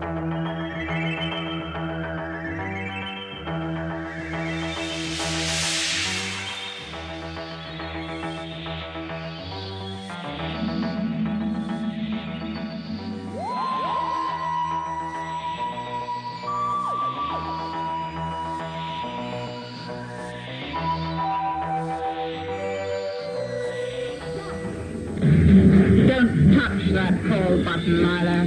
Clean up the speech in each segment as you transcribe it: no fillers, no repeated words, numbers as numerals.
Don't touch that call button, Myla.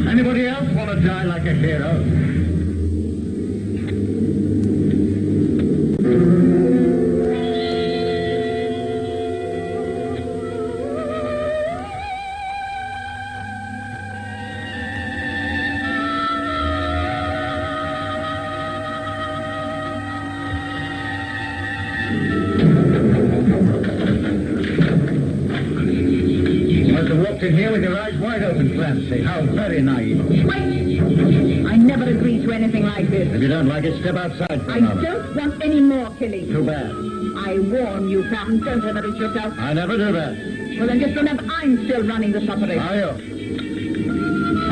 Anybody else want to die like a hero? In here with your eyes wide open, Clancy. How very naive. Wait! I never agreed to anything like this. If you don't like it, step outside for I another. don't want any more killing. Too bad. I warn you, Captain, don't ever it yourself. I never do that. Well, then just remember, I'm still running this operation. Are you?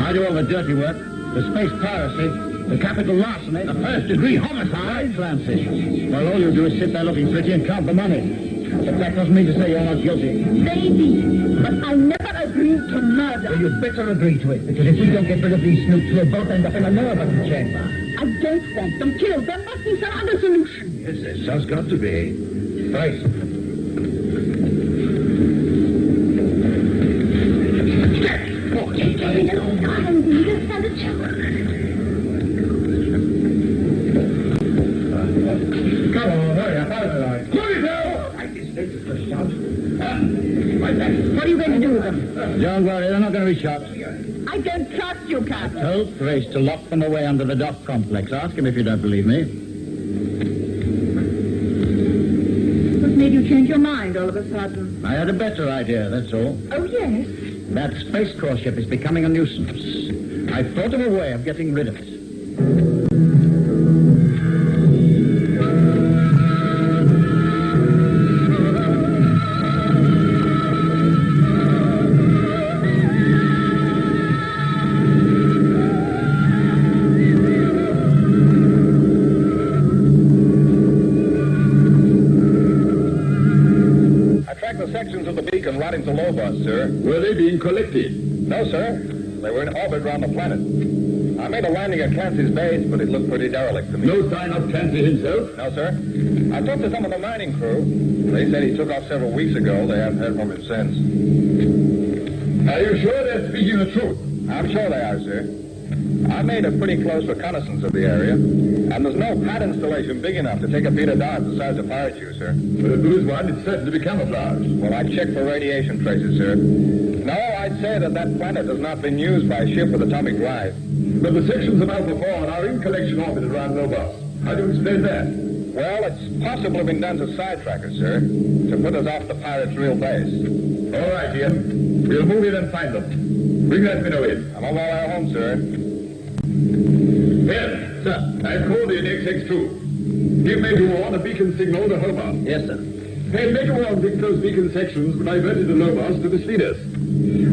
I do all the dirty work. The space piracy, the capital larceny, the first-degree homicide. Clancy. Well, all you do is sit there looking pretty and count the money. But that doesn't mean to say you're not guilty. Maybe, but I never agreed to murder. Well, you'd better agree to it, because if we don't get rid of these snoops, we'll both end up in a nervous chamber. I don't want them killed. There must be some other solution. Yes, there has got to be. Right. Come on, hurry up, out of the line. What are you going to do with them? Don't worry, they're not going to be shot. I don't trust you, Captain. Told Grace to lock them away under the dock complex. Ask him if you don't believe me. What made you change your mind all of a sudden? I had a better idea, that's all. Oh, yes? That space crawl ship is becoming a nuisance. I thought of a way of getting rid of it. Sections of the beacon rotting to low bus, sir. Were they being collected? No, sir. They were in orbit around the planet. I made a landing at Clancy's base, but it looked pretty derelict to me. No sign of Clancy himself? No, sir. I talked to some of the mining crew. They said he took off several weeks ago. They haven't heard from him since. Are you sure they're speaking the truth? I'm sure they are, sir. I made a pretty close reconnaissance of the area, and there's no pad installation big enough to take a beat of dart the size of pirate you, sir. But if there is one, it's certain to be camouflaged. Well, I checked for radiation traces, sir. No, I'd say that planet has not been used by a ship with atomic drive. But the sections of Alpha 4 are in collection orbit around Lobos. How do you explain that? Well, it's possibly been done to sidetrack us, sir, to put us off the pirates' real base. All right, Ian. We'll move in and find them. Bring that minnow in. I'm on my way home, sir. Ian. Sir. I've called in XX2. Give Major Warren a beacon signal to Hobart. Yes, sir. Hey, Major Warren thinks those beacon sections were diverted to Lobos to mislead us.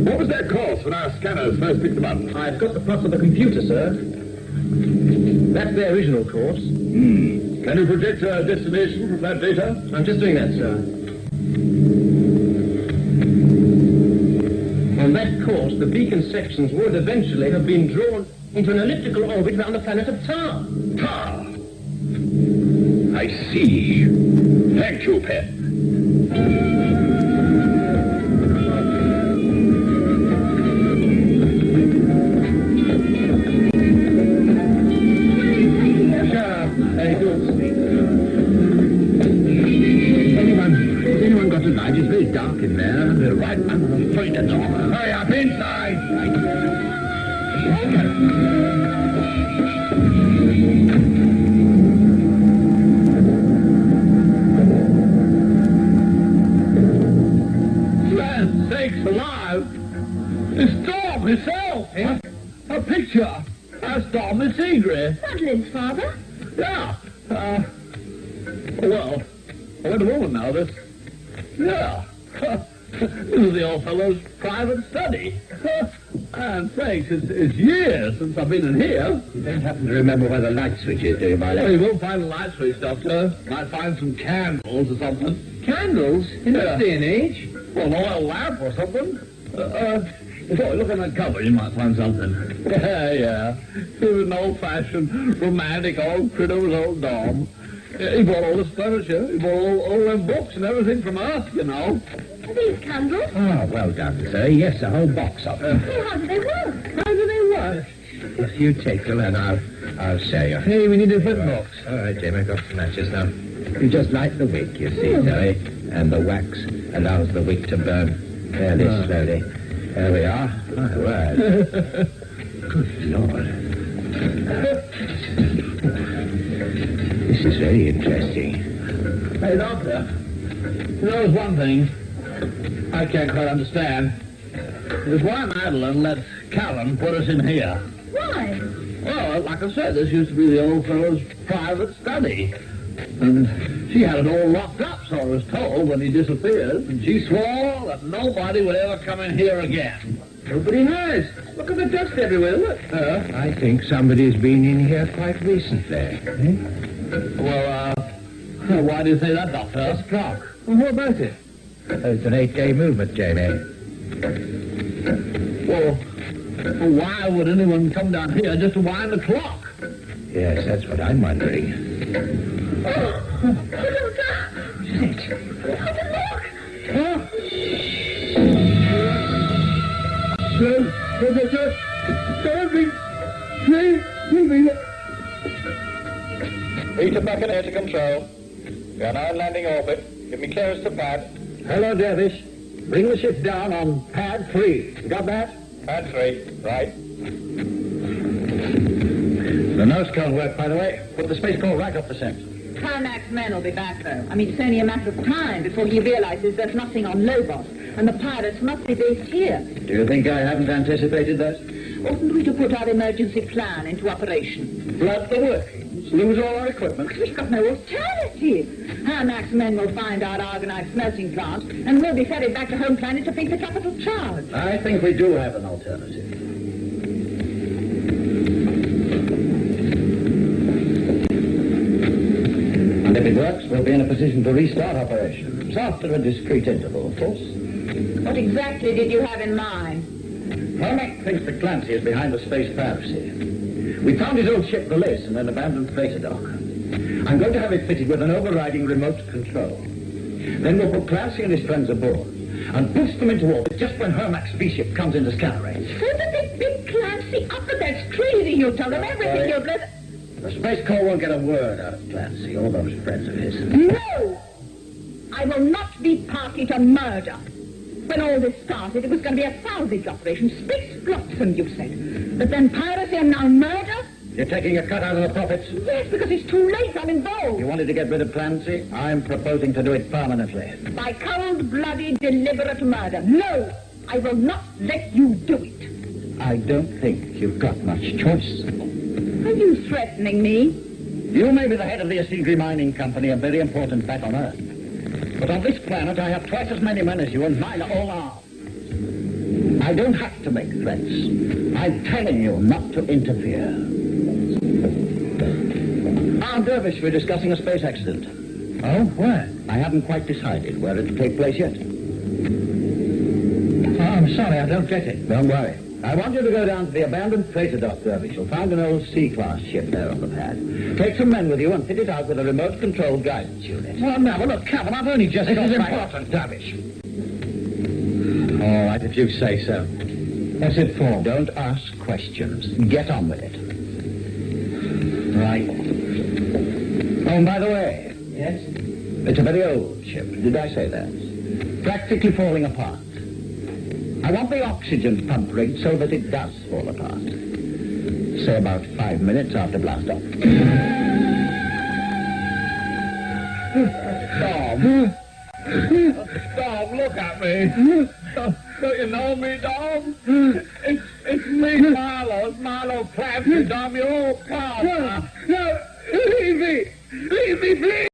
What was their course when our scanners first picked them up? I've got the plots of the computer, sir. That's their original course. Can you project a destination from that data? I'm just doing that, sir. On that course, the beacon sections would eventually have been drawn into an elliptical orbit around the planet of Tar. Tar. I see. Thank you, Pet. Has anyone got a light? It's very dark in there. They're right under the freighter door. Hurry up, inside. Land sakes alive! The storm itself! Eh? A picture! A storm is Seagrass. Madeleine's father? Yeah. Well, wait a moment now. Yeah. This is the old fellow's private study. And thanks, it's years since I've been in here. You don't happen to remember where the light switch is, do you, my Well, lad? you won't find a light switch, Doctor. Might find some candles or something. Candles? In Yeah. this day and age? Well, an oil lamp or something. Look in that cupboard, you might find something. Yeah. He was an old-fashioned, romantic old critter with old Dom. He bought all this furniture. He bought all them books and everything from Earth, you know. Are these candles? Oh, well done, sir. Yes, a whole box of them. Well, how do they work? How do they work? If you take them and I'll show you. Hey, we need a fit box. All right, Jim, I've got some matches now. You just light the wick, you see, Zoe, and the wax allows the wick to burn fairly slowly. There we are. My word. Good Lord. This is very interesting. Hey, Doctor, there's one thing I can't quite understand. Is why Madeleine let Caven put us in here. Why? Well, like I said, this used to be the old fellow's private study. And she had it all locked up, so I was told, when he disappeared. And she swore that nobody would ever come in here again. Nobody has. Look at the dust everywhere, look. I think somebody's been in here quite recently. Well, why do you say that, Doctor? This clock. Well, what about it? It's an 8-day movement, Jamie. Well, why would anyone come down here just to wind the clock? Yes, that's what I'm wondering. Peter Buccaneer to control. We are now in landing orbit. Give me clearance to pad. Hello, Dervish. Bring the ship down on pad 3. You got that? Pad 3, right. The nose cone worked, by the way. Put the space cone right off the scent. Carmack's men will be back, though. I mean, it's only a matter of time before he realizes there's nothing on Lobos, and the pirates must be based here. Do you think I haven't anticipated that? Oughtn't we to put our emergency plan into operation? Flood the workings, lose all our equipment. We've got no alternative. Carmack's men will find our Argonite smelting plant, and we'll be ferried back to home planet to face the capital charge. I think we do have an alternative. And if it works, we'll be in a position to restart operations. After a discrete interval, of course. What exactly did you have in mind? Carmack thinks that Clancy is behind the space piracy. We found his old ship, the Lace, in an abandoned freighter dock. I'm going to have it fitted with an overriding remote control. Then we'll put Clancy and his friends aboard and boost them into orbit just when Hermack's V-ship comes into scanner range. So that they pick Clancy up, but that's crazy. You tell them everything you've let... The Space Corps won't get a word out of Clancy, all those friends of his. No! I will not be party to murder. When all this started, it was going to be a salvage operation. Space flotsam, you said. But then piracy and now murder? You're taking a cut out of the profits. Yes, because it's too late. I'm involved. You wanted to get rid of Clancy? I'm proposing to do it permanently. By cold-blooded, deliberate murder. No! I will not let you do it. I don't think you've got much choice. Are you threatening me? You may be the head of the Asigri Mining Company, a very important back on Earth. But on this planet, I have twice as many men as you, and mine are all armed. I don't have to make threats. I'm telling you not to interfere. Dervish, we're discussing a space accident. Oh, where? I haven't quite decided where it'll take place yet. Oh, I'm sorry, I don't get it. Don't worry. I want you to go down to the abandoned freighter dock, Dervish. You'll find an old C-class ship there on the pad. Take some men with you and fit it out with a remote-controlled guidance unit. Well, now, look, Caven, I've only just... This got is back. important, Dervish. All right, if you say so. What's it for? Don't ask questions. Get on with it. Right. Oh, and by the way, Yes? it's a very old ship. Did I say that? Practically falling apart. I want the oxygen pump rigged so that it does fall apart. Say about 5 minutes after blast off. Dom. Dom, look at me. Don't you know me, Dom? It's me, Marlowe Clancy, Dom, your old pal. No, leave me, please.